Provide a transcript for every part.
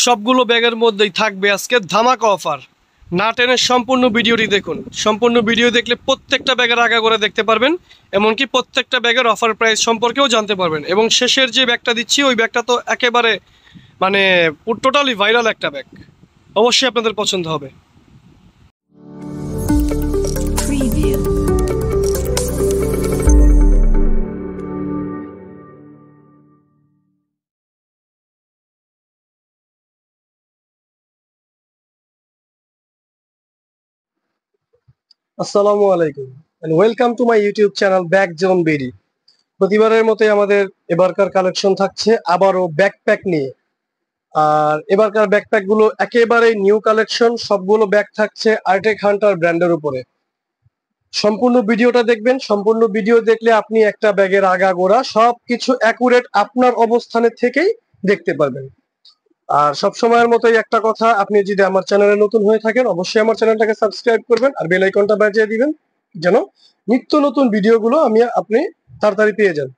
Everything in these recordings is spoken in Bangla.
সবগুলো ব্যাগের মধ্যেই থাকবে আজকে ধামাকা অফার। না টেনে সম্পূর্ণ ভিডিওটি দেখুন। সম্পূর্ণ ভিডিও দেখলে প্রত্যেকটা ব্যাগের আগা করে দেখতে পারবেন, এমনকি প্রত্যেকটা ব্যাগের অফার প্রাইস সম্পর্কেও জানতে পারবেন। এবং শেষের যে ব্যাগটা দিচ্ছি ওই ব্যাগটা তো একেবারে মানে টোটালি ভাইরাল একটা ব্যাগ, অবশ্যই আপনাদের পছন্দ হবে। Preview. আসসালামু আলাইকুম and welcome to my YouTube channel Bag Zone BD. প্রতিবারের মতোই আমাদের এবারকার কালেকশন থাকছে আবারও ব্যাকপ্যাক নিয়ে। আর এবারকার ব্যাকপ্যাক গুলো একেবারে নিউ কালেকশন, সবগুলো ব্যাগ থাকছে আর্টেক হান্টার ব্র্যান্ডের উপরে। সম্পূর্ণ ভিডিওটা দেখবেন। সম্পূর্ণ ভিডিও দেখলে আপনি একটা ব্যাগের আগাগোড়া সবকিছু অ্যাকুরেট আপনার অবস্থানে থেকেই দেখতে পারবেন। আর সব সময়ের মতোই একটা কথা, আপনি যদি আমার চ্যানেলে নতুন হয়ে থাকেন অবশ্যই আমার চ্যানেলটাকে সাবস্ক্রাইব করবেন আর বেল আইকনটা বাজিয়ে দিবেন, যেন নিত্য নতুন ভিডিওগুলো আপনি তাড়াতাড়ি পেয়ে যান।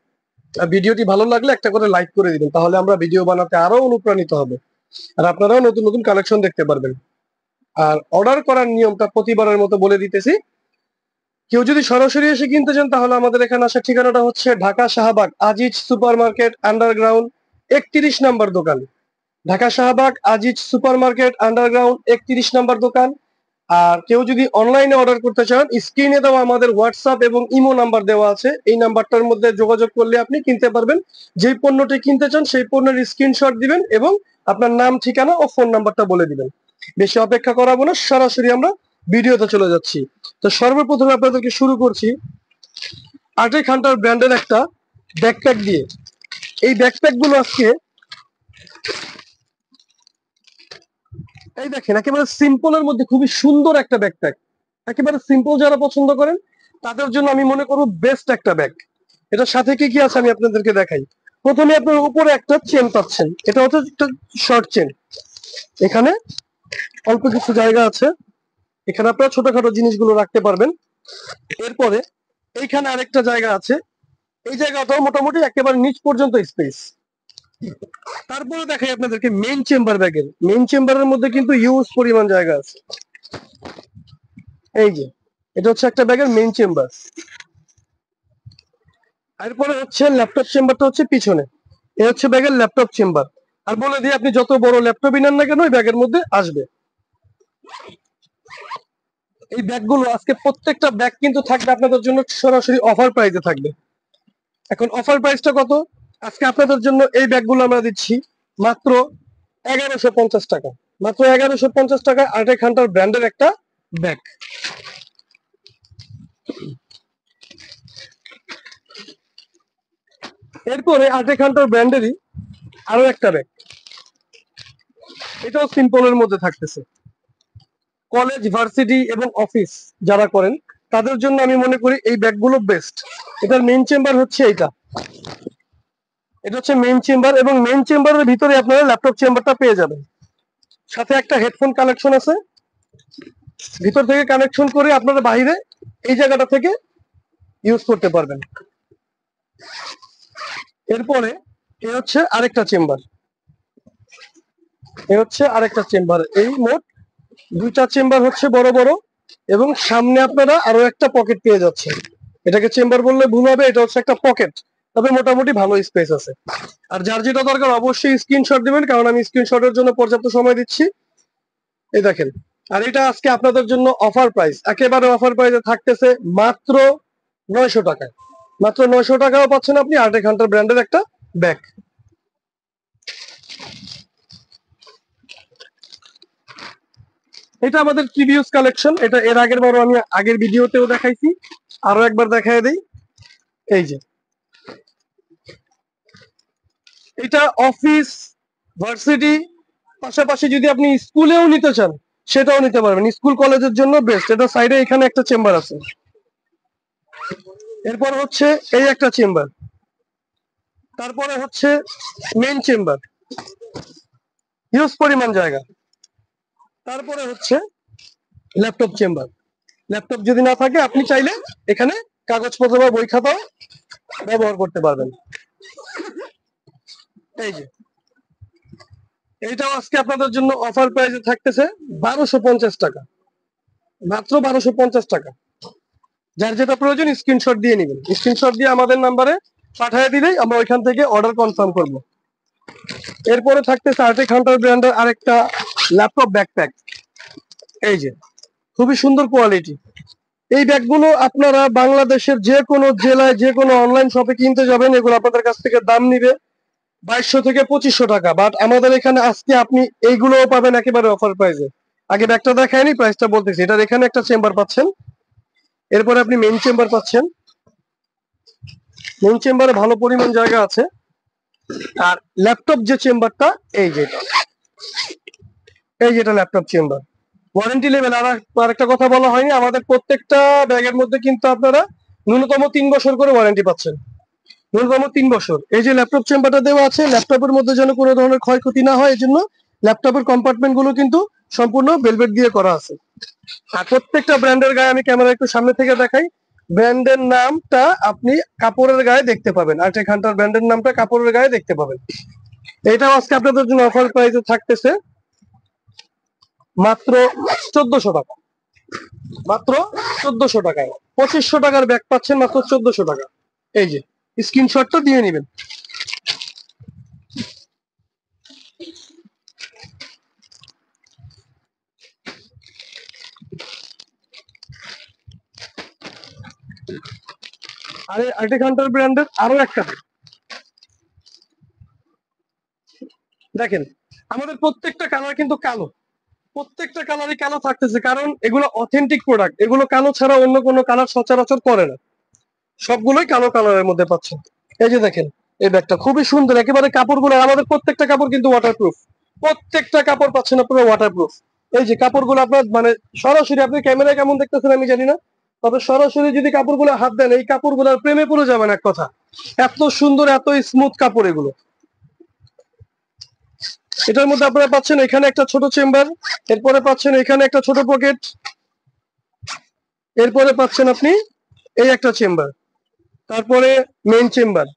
আর ভিডিওটি ভালো লাগলে একটা করে লাইক করে দিবেন, তাহলে আমরা ভিডিও বানাতে আরো অনুপ্রাণিত হবে আর আপনারাও নতুন নতুন কালেকশন দেখতে পারবেন। আর অর্ডার করার নিয়মটা প্রতিবারের মতো বলে দিতেছি। কেউ যদি সরাসরি এসে কিনতে চান তাহলে আমাদের এখানে আসার ঠিকানাটা হচ্ছে Dhaka Shahbag Aziz super market underground 31 নম্বর দোকান। Dhaka Shahbag Aziz super market underground 31 নম্বর দোকান। আর কেউ যদি অনলাইনে অর্ডার করতে চান, স্ক্রিনে দেওয়া আমাদের হোয়াটসঅ্যাপ এবং ইমো নাম্বার দেওয়া আছে, এই নাম্বারটার মধ্যে যোগাযোগ করলে আপনি কিনতে পারবেন। যেই পণ্যটি কিনতে চান সেই পণ্যের স্ক্রিনশট দিবেন এবং আপনার নাম, ঠিকানা ও ফোন নাম্বারটা বলে দিবেন। বেশি অপেক্ষা করাবো না, সরাসরি আমরা ভিডিওতে চলে যাচ্ছি। তো সর্বপ্রথমে আপনাদেরকে শুরু করছি আর্টেক হান্টার ব্র্যান্ডের একটা ব্যাকপ্যাক দিয়ে। এই ব্যাকপ্যাক গুলো আজকে এই দেখেন, একেবারে সিম্পলের মধ্যে খুবই সুন্দর একটা ব্যাকপ্যাক। একেবারে সিম্পল যারা পছন্দ করেন তাদের জন্য আমি মনে করব বেস্ট একটা ব্যাগ। এটার সাথে কি কি আছে আমি আপনাদেরকে দেখাই। প্রথমে আপনার উপরে একটা চেন পাচ্ছেন, এটা হচ্ছে একটা শর্ট চেন। এখানে অল্প কিছু জায়গা আছে, এখানে আপনারা ছোটখাটো জিনিসগুলো রাখতে পারবেন। এরপরে এইখানে আরেকটা জায়গা আছে, এই জায়গাটাও মোটামুটি একেবারে নিচ পর্যন্ত স্পেস। তারপরে দেখাই আপনাদেরকে মেইন চেম্বার ব্যাগের। মেইন চেম্বারের মধ্যে কিন্তু ইউজ পরিমাণ জায়গা আছে। এই যে এটা হচ্ছে একটা ব্যাগের মেইন চেম্বার। এরপরে হচ্ছে ল্যাপটপ চেম্বারটা হচ্ছে পিছনে। এ হচ্ছে ব্যাগের ল্যাপটপ চেম্বার। আর বলে দিই, আপনি যত বড় ল্যাপটপই নেন না কেন ওই ব্যাগের মধ্যে আসবে। এই ব্যাগগুলো আজকে প্রত্যেকটা ব্যাগ কিন্তু থাকবে আপনাদের জন্য সরাসরি অফার প্রাইসে থাকবে। এখন অফার প্রাইসটা কত? আজকে আপনাদের জন্য এই ব্যাগগুলো আমরা দিচ্ছি মাত্র 1150 টাকা। মাত্র 1150 টাকায় আর্টেক হান্টার ব্র্যান্ডের একটা ব্যাগ। এরপরে আর্টেক হান্টার ব্র্যান্ডেরই আরো একটা ব্যাগ, এটাও সিম্পলের মধ্যে থাকতেছে। কলেজ, ভার্সিটি এবং অফিস যারা করেন তাদের জন্য আমি মনে করি এই ব্যাগগুলো বেস্ট। এটার মেইন চেম্বার হচ্ছে এটা হচ্ছে মেইন চেম্বার, এবং মেইন চেম্বারের ভিতরে আপনারা ল্যাপটপ চেম্বারটা পেয়ে যাবেন। সাথে একটা হেডফোন কানেকশন আছে, ভিতর থেকে কানেকশন করে আপনারা বাইরে এই জায়গাটা থেকে ইউজ করতে পারবেন। এরপরে এ হচ্ছে আরেকটা চেম্বার, এই মোট দুইটা চেম্বার হচ্ছে বড় বড়, এবং সামনে আপনারা আরো একটা পকেট পেয়ে যাচ্ছেন। এটাকে চেম্বার বললে ভুল হবে, এটা হচ্ছে একটা পকেট, তবে মোটামুটি ভালো স্পেস আছে। আর যার যেটা দরকার অবশ্যই স্ক্রিনশট দিবেন, কারণ আমি স্ক্রিনশটের জন্য পর্যাপ্ত সময় দিচ্ছি। এই দেখেন, আর এটা আজকে আপনাদের জন্য অফার প্রাইস, একেবারে অফার প্রাইসে থাকতেছে মাত্র 900 টাকায়। মাত্র 900 টাকাও পাচ্ছেন আপনি আর্টেক হান্টার ব্র্যান্ডের একটা ব্যাগ। এটা আমাদের প্রিভিয়াস কালেকশন, এটা এর আগের বারও আমি আগের ভিডিওতেও দেখাইছি, আরো একবার দেখায় দেই। এই যে এটা অফিস, ভার্সিটি, পাশাপাশি যদি আপনি স্কুলেও নিতে চান সেটাও নিতে পারবেন। স্কুল কলেজের জন্য বেস্ট। এটা সাইডে এখানে একটা চেম্বার আছে। এরপর হচ্ছে এই একটা চেম্বার, তারপরে হচ্ছে মেইন চেম্বার, হিউজ পরিমাণ জায়গা। তারপরে হচ্ছে ল্যাপটপ চেম্বার। ল্যাপটপ যদি না থাকে আপনি চাইলে এখানে কাগজপত্র বা বই খাতাও ব্যবহার করতে পারবেন। এই যে এইটাও আজকে আপনাদের জন্য অফার প্রাইসে থাকতেছে 1250 টাকা, মাত্র 1250 টাকা। যার যেটা প্রয়োজন স্ক্রিনশট দিয়ে নেবেন, স্ক্রিনশট দিয়ে আমাদের নাম্বারে পাঠিয়ে দিলেই আমরা ওইখান থেকে অর্ডার কনফার্ম করব। এরপরে থাকতেছে আর্টিক হান্টার ব্র্যান্ডের আরেকটা ল্যাপটপ ব্যাকপ্যাক। এই যে খুবই সুন্দর কোয়ালিটি। এই ব্যাগগুলো আপনারা বাংলাদেশের যে কোনো জেলায় যে কোনো অনলাইন শপে কিনতে যাবেন, এগুলো আপনাদের কাছ থেকে দাম নিবে 2200 থেকে 2500 টাকা। বাট আমাদের এখানে আজকে আপনি এইগুলোও পাবেন একেবারে অফার প্রাইসে। আগে ব্যাগটা দেখায়নি, প্রাইসটা বলতেছি। এটার এখানে একটা চেম্বার পাচ্ছেন, এরপরে আপনি মেইন চেম্বার পাচ্ছেন। মেইন চেম্বারে ভালো পরিমাণ জায়গা আছে। আর ল্যাপটপ যে চেম্বারটা, এই যেটা, এই যেটা ল্যাপটপ চেম্বার। ওয়ারেন্টি লেভেল আর একটা কথা বলা হয়নি, আমাদের প্রত্যেকটা ব্যাগের মধ্যে কিন্তু আপনারা ন্যূনতম 3 বছর করে ওয়ারেন্টি পাচ্ছেন, ন্যূনতম 3 বছর। এই যে ল্যাপটপ চেম্বারটা দেওয়া আছে, ল্যাপটপের মধ্যে যেন কোনো ধরনের ক্ষয়ক্ষতি না হয়, এই জন্য ল্যাপটপের কম্পার্টমেন্ট গুলো কিন্তু সম্পূর্ণ ভেলভেট দিয়ে করা আছে। আর প্রত্যেকটা ব্র্যান্ডের গায়ে আমি ক্যামেরা একটু সামনে থেকে দেখাই, ব্র্যান্ডের নামটা আপনি কাপড়ের গায়ে দেখতে পাবেন। আর্টেক হান্টার ব্র্যান্ডের নামটা কাপড়ের গায়ে দেখতে পাবেন। এটাও আজকে আপনাদের জন্য অফার প্রাইসে থাকতেছে মাত্র 1400 টাকা, মাত্র 1400 টাকায়। 2500 টাকার ব্যাগ পাচ্ছেন মাত্র 1400 টাকা। এই যে স্ক্রিনশটটা দিয়ে নেবেন। আর এই আর্টিক হান্টার ব্র্যান্ডের আরো একটা দেখেন, আমাদের প্রত্যেকটা কালার কিন্তু কালো, প্রত্যেকটা কালারই কালো থাকতেছে, কারণ এগুলো অথেন্টিক প্রোডাক্ট। এগুলো কালো ছাড়া অন্য কোনো কালার সচরাচর করে না, সবগুলোই কালো কালারের মধ্যে পাচ্ছেন। এই যে দেখেন, এই ব্যাগটা খুবই সুন্দর, একেবারে কাপড়গুলো, আমাদের প্রত্যেকটা কাপড় কিন্তু ওয়াটারপ্রুফ, প্রত্যেকটা কাপড় পাচ্ছেন আপনারা ওয়াটারপ্রুফ। এই যে কাপড়গুলো আপনার মানে সরাসরি, আপনি ক্যামেরায় কেমন দেখতেছেন আমি জানি না, তবে সরাসরি যদি কাপড়গুলো হাত দেন, এই কাপড়গুলোর প্রেমে পড়ে যাবেন এক কথা। এত সুন্দর, এত স্মুথ কাপড় এগুলো। এটার মধ্যে আপনারা পাচ্ছেন এখানে একটা ছোট চেম্বার, এরপরে পাচ্ছেন এখানে একটা ছোট পকেট, এরপরে পাচ্ছেন আপনি এই একটা চেম্বার, তারপরে মেইন চেম্বার।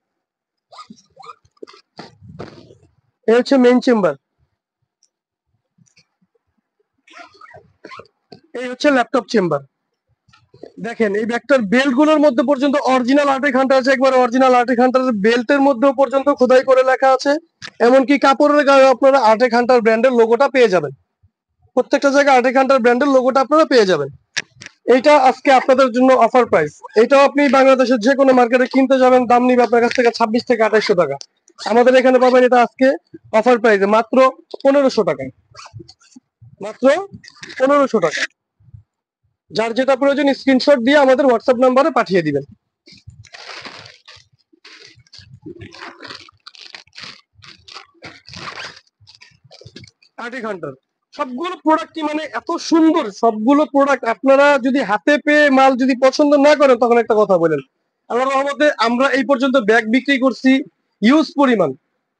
এই হচ্ছে মেইন চেম্বার, এই হচ্ছে ল্যাপটপ চেম্বার। দেখেন এই ব্যাগটার বেল্ট গুলোর মধ্যে পর্যন্ত অরিজিনাল আর্টিক হান্টার আছে, একবার অরিজিনাল আর্টিক হান্টারের বেল্টের মধ্যেও পর্যন্ত খোদাই করে লেখা আছে। এমনকি কাপড়ের গায়ে আপনারা আর্টিক হান্টার ব্র্যান্ডের লোগোটা পেয়ে যাবেন, প্রত্যেকটা জায়গায় আর্টিক হান্টার ব্র্যান্ডের লোগোটা আপনারা পেয়ে যাবেন। এইটা আজকে আপনাদের জন্য অফার প্রাইস। এটাও আপনি বাংলাদেশের যে কোনো মার্কেটে কিনতে যাবেন, দাম নিবে আপনার কাছ থেকে 26 থেকে 2800 টাকা। আমাদের এখানে পাবেন এটা আজকে অফার প্রাইসে মাত্র 1500 টাকায়, মাত্র 1500 টাকা। যার যেটা প্রয়োজন স্ক্রিনশট দিয়ে আমাদের হোয়াটসঅ্যাপ নাম্বারে পাঠিয়ে দিবেন। আর্টিক হান্টার সবগুলো প্রোডাক্ট কি মানে এত সুন্দর, সবগুলো প্রোডাক্ট আপনারা যদি হাতে পেয়ে মাল যদি পছন্দ না করেন তখন একটা কথা বলেন। আল্লাহর রহমতে আমরা এই পর্যন্ত ব্যাগ বিক্রি করছি ইউজ পরিমাণ,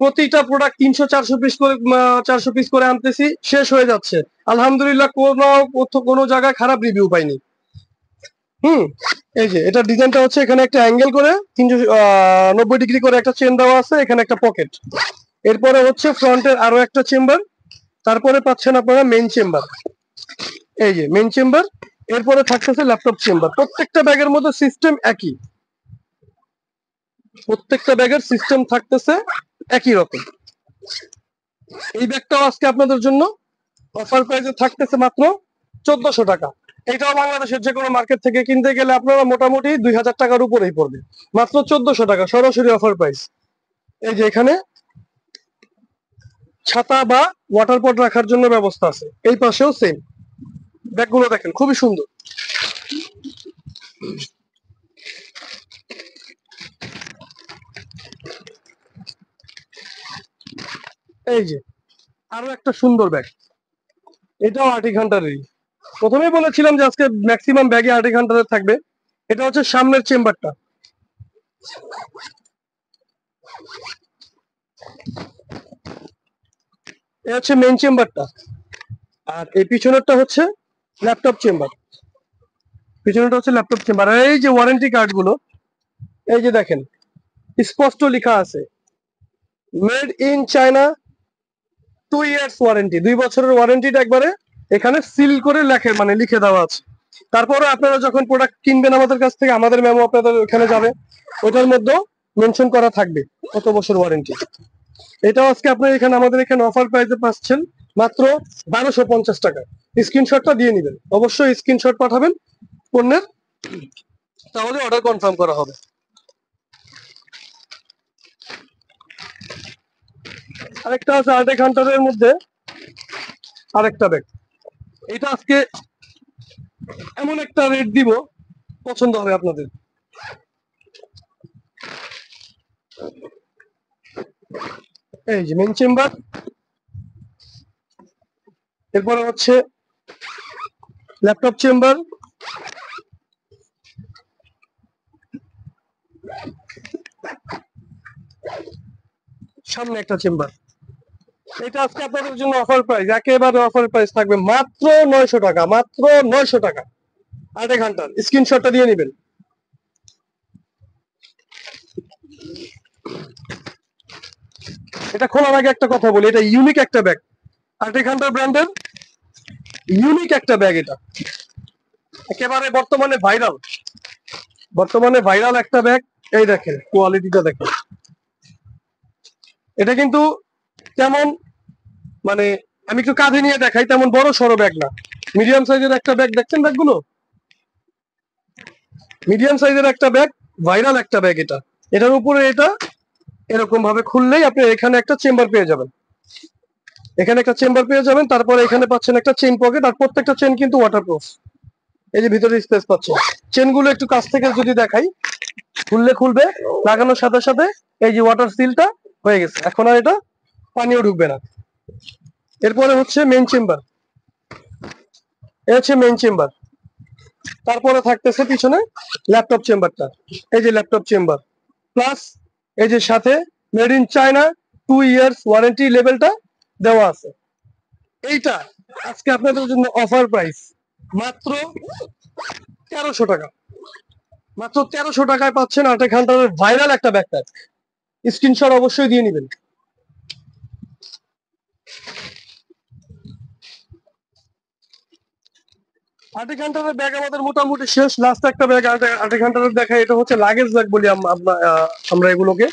প্রতিটা প্রোডাক্ট 300-400 পিস করে, 400 পিস করে আনতেছি, শেষ হয়ে যাচ্ছে। আলহামদুলিল্লাহ কোনো জায়গায় খারাপ রিভিউ পাইনি। হুম, এই যে এটা ডিজাইনটা হচ্ছে, এখানে একটা অ্যাঙ্গেল করে 390 ডিগ্রি করে একটা চেন দেওয়া আছে, এখানে একটা পকেট, এরপরে হচ্ছে ফ্রন্টের আরো একটা চেম্বার, তারপরে পাচ্ছেন আপনারা মেইন চেম্বার। এই যে মেইন চেম্বার, এরপরে থাকতেছে ল্যাপটপ চেম্বার। প্রত্যেকটা ব্যাগের মধ্যে সিস্টেম একই, প্রত্যেকটা ব্যাগের সিস্টেম থাকতেছে একই রকম। এই ব্যাগটাও আজকে আপনাদের জন্য অফার প্রাইসে থাকতেছে মাত্র 1400 টাকা। এটাও বাংলাদেশের যে কোনো মার্কেট থেকে কিনতে গেলে আপনারা মোটামুটি 2000 টাকার উপরেই পড়বে, মাত্র 1400 টাকা, সরাসরি অফার প্রাইস। এই যে এখানে ছাতা বা ওয়াটার পট রাখার জন্য ব্যবস্থা আছে, এই পাশেও সেম। ব্যাগগুলো দেখেন খুবই সুন্দর। এই যে আরো একটা সুন্দর ব্যাগ, এটাও আর্টিক হান্টারেরই। প্রথমেই বলেছিলাম যে আজকে ম্যাক্সিমাম ব্যাগে আর্টিক হান্টারের থাকবে। এটা হচ্ছে সামনের চেম্বারটা, এটা হচ্ছে মেইন চেম্বারটা, আর এই পিছনেরটা হচ্ছে ল্যাপটপ চেম্বার। পিছনেরটা হচ্ছে ল্যাপটপ চেম্বার। আর এই যে ওয়ারেন্টি কার্ড গুলো, এই যে দেখেন স্পষ্ট লেখা আছে made in China, 2 years warranty, 2 বছরের ওয়ারেন্টিটা একবারে এখানে সিল করে লিখে দেওয়া আছে। তারপরে আপনারা যখন প্রোডাক্ট কিনবেন আমাদের কাছ থেকে, আমাদের মেমো আপনাদের ওখানে যাবে, ওটার মধ্যেও মেনশন করা থাকবে কত বছর ওয়ারেন্টি। এটাও আজকে আপনার এখানে আমাদের এখানে অফার প্রাইসে পাচ্ছেন মাত্র 1250 টাকা। স্ক্রিনশটটা দিয়ে নেবেন, অবশ্যই স্ক্রিনশট পাঠাবেন পণ্যের, তাহলে অর্ডার কনফার্ম করা হবে। আরেকটা আছে আর্টেক হান্টারের মধ্যে আরেকটা ব্যাগ। এটা আজকে এমন একটা রেট দিব, পছন্দ হবে আপনাদের। এই যে মেইন চেম্বার, এরপরে হচ্ছে ল্যাপটপ চেম্বার, সামনে একটা চেম্বার। এটা আজকে আপনাদের জন্য অফার প্রাইস, একেবারে অফার প্রাইস থাকবে মাত্র 900 টাকা, মাত্র 900 টাকা। আর্টেক হান্টার, স্ক্রিনশটটা দিয়ে নেবেন। এটা খোলার আগে একটা কথা বলি, এটা ইউনিক একটা ব্যাগ, আর্টেক হান্টার ব্র্যান্ডের ইউনিক একটা ব্যাগ। এটা একেবারে বর্তমানে ভাইরাল একটা ব্যাগ। এই দেখেন কোয়ালিটিটা দেখেন। এটা কিন্তু তেমন মানে আমি একটু কাঁধে নিয়ে দেখাই, তেমন বড় সড়ো ব্যাগ না, মিডিয়াম সাইজের একটা ব্যাগ। দেখছেন ব্যাগগুলো, মিডিয়াম সাইজের একটা ব্যাগ, ভাইরাল একটা ব্যাগ। এটার উপরে এটা এরকম ভাবে খুললেই আপনি এখানে একটা চেম্বার পেয়ে যাবেন, তারপরে এখানে পাচ্ছেন একটা চেইন পকেট, আর প্রত্যেকটা চেইন কিন্তু ওয়াটারপ্রুফ। এই যে ভিতরে স্পেস পাচ্ছেন। চেন গুলো একটু কাছ থেকে যদি দেখাই, খুলবে, লাগানোর সাথে সাথে এই যে ওয়াটার সিলটা হয়ে গেছে, এখন আর এটা পানিও ঢুকবে না। এরপরে হচ্ছে মেইন চেম্বার, তারপরে থাকতেছে পিছনে ল্যাপটপ চেম্বারটা। এই যে ল্যাপটপ চেম্বার, প্লাস এই যে সাথে made in China 2 years warranty লেভেলটা দেওয়া আছে। এইটা আজকে আপনাদের জন্য অফার প্রাইস মাত্র 1300 টাকা। মাত্র 1300 টাকায় পাচ্ছেন আর্টেক হান্টারের ভাইরাল একটা ব্যাকপ্যাক। স্ক্রিনশট অবশ্যই দিয়ে নেবেন। আর্টেক হান্টারের ব্যাগ আমাদের মোটামুটি শেষ, লাস্ট একটা ব্যাগ আর্টেক হান্টারের দেখা, এটা হচ্ছে লাগেজ ব্যাগ বলি আমরা এগুলোকে।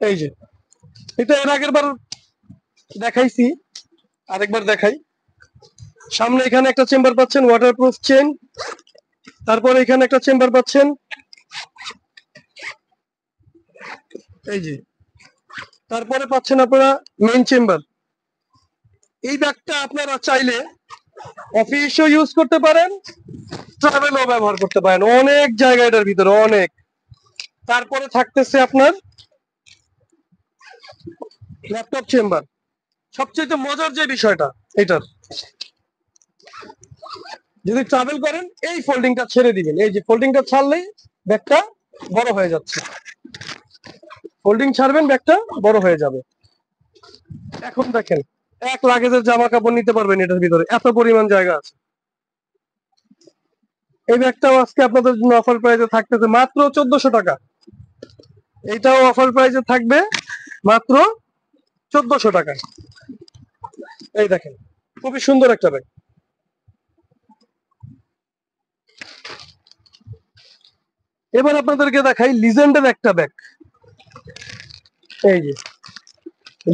এই যে এটা এর আগের বার দেখাইছি, আরেকবার দেখাই। সামনে এখানে একটা চেম্বার পাচ্ছেন ওয়াটারপ্রুফ চেন, তারপরে এখানে একটা চেম্বার পাচ্ছেন, এই যে তারপরে পাচ্ছেন আপনারা মেইন চেম্বার। এই ব্যাগটা আপনারা চাইলে অফিসও ইউজ করতে পারেন, ট্রাভেলও ব্যবহার করতে পারেন, অনেক জায়গা এটার ভিতরে অনেক। তারপরে থাকতেছে আপনার ল্যাপটপ চেম্বার। সবচেয়ে মজার যে বিষয়টা এটার, যদি ট্রাভেল করেন এই ফোল্ডিংটা ছেড়ে দিবেন, এই যে ফোল্ডিংটা ছাড়লেই ব্যাগটা বড় হয়ে যাচ্ছে, ফোল্ডিং ছাড়বেন ব্যাগটা বড় হয়ে যাবে। এখন দেখেন এক লাগেজের জামা কাপড় নিতে পারবেন এটার ভিতরে, এত পরিমাণ জায়গা আছে। এই ব্যাগটাও আজকে আপনাদের জন্য অফার প্রাইসে থাকতেছে মাত্র 1400 টাকা। এইটাও অফার প্রাইসে থাকবে মাত্র 1400 টাকায়। এই দেখেন খুবই সুন্দর একটা ব্যাগ। এবার আপনাদেরকে দেখাই লিজেন্ডের একটা ব্যাগ। এই যে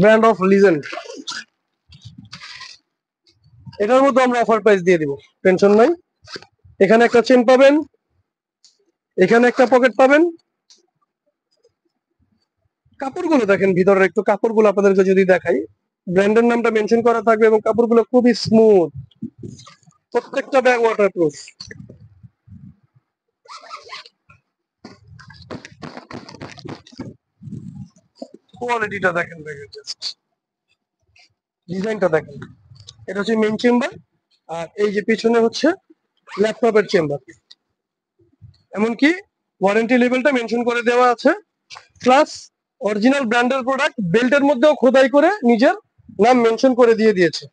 ব্র্যান্ড অফ লিজেন্ড, এটার মধ্যে আমরা অফার প্রাইস দিয়ে দিব, টেনশন নাই। এখানে একটা চেন পাবেন, এখানে একটা পকেট পাবেন। কাপড়গুলো দেখেন ভিতরের, একটু কাপড়গুলো আপনাদেরকে যদি দেখাই, ব্র্যান্ডের নামটা মেনশন করা থাকবে এবং কাপড়গুলো খুবই স্মুথ, প্রত্যেকটা ব্যাগ ওয়াটারপ্রুফ। কোয়ালিটিটা দেখেন, ব্যাগের জাস্ট ডিজাইনটা দেখেন। এটা হচ্ছে মেইন চেম্বার, আর এই যে পিছনে হচ্ছে ল্যাপটপের চেম্বার। এমনকি ওয়ারেন্টি লেভেলটা মেনশন করে দেওয়া আছে, প্লাস অরিজিনাল ব্র্যান্ডের প্রোডাক্ট বেল্টের মধ্যেও খোদাই করে নিজের নাম মেনশন করে দিয়েছে।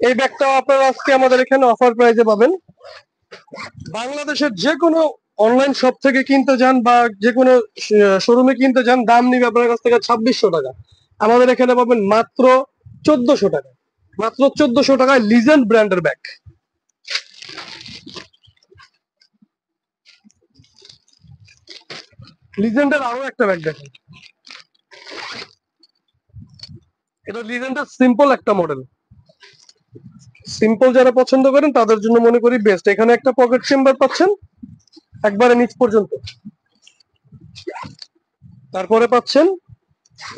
এই ব্যাগটাও আপনারা আজকে আমাদের এখানে অফার প্রাইসে পাবেন। বাংলাদেশের যে কোনো অনলাইন শপ থেকে কিনতে যান বা যে কোনো শোরুমে কিনতে যান, দাম নিবে আপনার কাছ থেকে 2600 টাকা। আমাদের এখানে পাবেন মাত্র 1400 টাকা। মাত্র 1400 টাকায় লিজেন্ড ব্র্যান্ডের ব্যাগ। লিজেন্ডের আরো একটা ব্যাগ দেখেন, এটা লিজেন্ডের সিম্পল একটা মডেল। সিম্পল যারা পছন্দ করেন তাদের জন্য মনে করি বেস্ট। এখানে একটা পকেট চেম্বার পাচ্ছেন একবারে নিচ পর্যন্ত, তারপরে পাচ্ছেন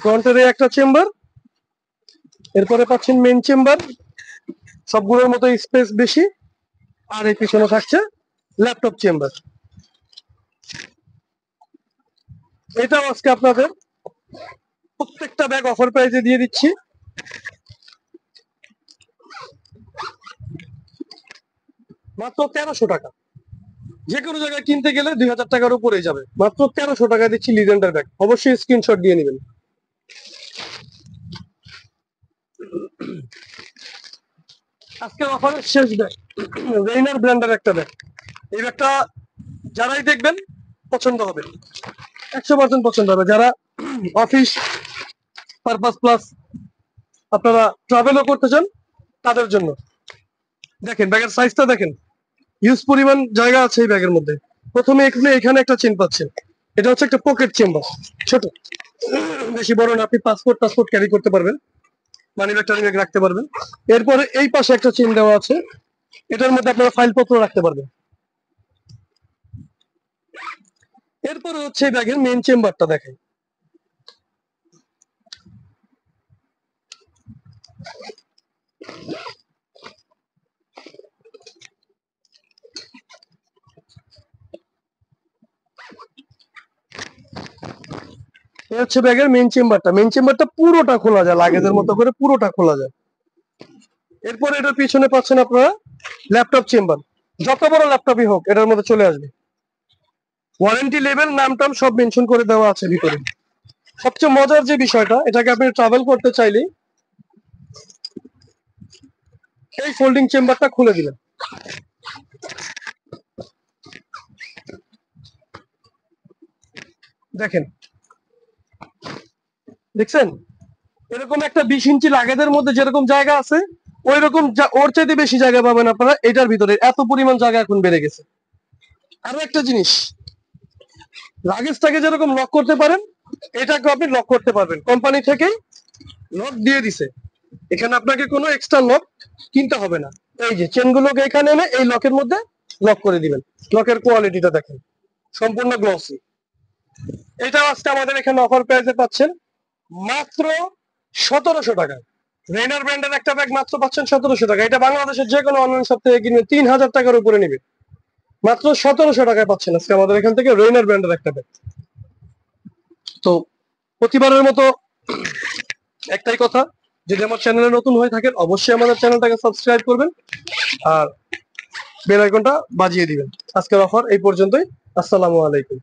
ফ্রন্টের একটা চেম্বার, এরপরে পাচ্ছেন মেইন চেম্বার, সবগুলোর মতো স্পেস বেশি, আর এই পিছনে থাকছে ল্যাপটপ চেম্বার। এটাও আজকে আপনাদের প্রত্যেকটা ব্যাগ অফার প্রাইসে দিয়ে দিচ্ছি। মাত্র 1300 টাকা। যে কোনো জায়গায় কিনতে গেলে 2000 টাকার উপরে যাবে, মাত্র 1300 টাকা দিচ্ছি লিজেন্ডার ব্যাগ। অবশ্যই স্ক্রিনশট দিয়ে নেবেন। আজকের অফারের শেষ ব্যাগ রেইনার ব্র্যান্ডের একটা ব্যাগ। এই ব্যাগটা যারাই দেখবেন পছন্দ হবে, 100% পছন্দ হবে। যারা অফিস পারপাস প্লাস আপনারা ট্রাভেলও করতে চান তাদের জন্য। দেখেন ব্যাগের সাইজটা দেখেন, হিউজ পরিমাণ জায়গা আছে এই ব্যাগের মধ্যে। প্রথমে এখানে একটা চেন পাচ্ছেন, এটা হচ্ছে একটা পকেট চেম্বার, ছোট, বেশি বড় না। আপনি পাসপোর্ট ক্যারি করতে পারবেন, মানি ব্যাগ টানি ব্যাগ রাখতে পারবেন। এরপরে এই পাশে একটা চেন দেওয়া আছে, এটার মধ্যে আপনারা ফাইলপত্র রাখতে পারবেন। এরপরে হচ্ছে এই ব্যাগের মেইন চেম্বারটা দেখেন, এই হচ্ছে ব্যাগের মেইন চেম্বারটা। মেইন চেম্বারটা পুরোটা খোলা যায়, লাগেজের মতো করে পুরোটা খোলা যায়। এরপরে এটার পিছনে পাচ্ছেন আপনারা ল্যাপটপ চেম্বার, যত বড় ল্যাপটপই হোক এটার মধ্যে চলে আসবে। ওয়ারেন্টি লেভেল নাম টাম সব মেনশন করে দেওয়া আছে ভিতরে। সবচেয়ে মজার যে বিষয়টা, এটাকে আপনি ট্রাভেল করতে চাইলে এই ফোল্ডিং চেম্বারটা খুলে দিলেন, দেখেন, দেখছেন এরকম একটা 20 ইঞ্চি লাগেজের মধ্যে যেরকম জায়গা আছে ওই রকম ওর চাইতে বেশি জায়গা পাবেন আপনারা এটার ভিতরে। এত পরিমাণ জায়গা এখন বেড়ে গেছে। আরো একটা জিনিস, লাগেজটাকে যেরকম লক করতে পারেন এটাকে আপনি লক করতে পারবেন, কোম্পানি থেকেই লক দিয়ে দিছে। এখানে আপনাকে কোনো এক্সট্রা লক কিনতে হবে না। এই যে চেনগুলোকে এখানে এনে এই লকের মধ্যে লক করে দিবেন। লকের কোয়ালিটিটা দেখেন, সম্পূর্ণ গ্লসি। এটা আজকে আমাদের এখানে অফার প্রাইসে পাচ্ছেন মাত্র 1700 টাকা। রেইনার ব্র্যান্ডের একটা ব্যাগ মাত্র পাচ্ছেন 1700 টাকা। এটা বাংলাদেশের যে কোনো অনলাইন শপ থেকে কিনবে 3000 টাকার উপরে নেবে, মাত্র 1700 টাকায় পাচ্ছেন আজকে আমাদের এখান থেকে রেইনার ব্র্যান্ডের একটা ব্যাগ। তো প্রতিবারের মতো একটাই কথা, যদি আমার চ্যানেলে নতুন হয়ে থাকেন অবশ্যই আমাদের চ্যানেলটাকে সাবস্ক্রাইব করবেন আর বেল আইকনটা বাজিয়ে দিবেন। আজকের অফার এই পর্যন্তই। আসসালামু আলাইকুম।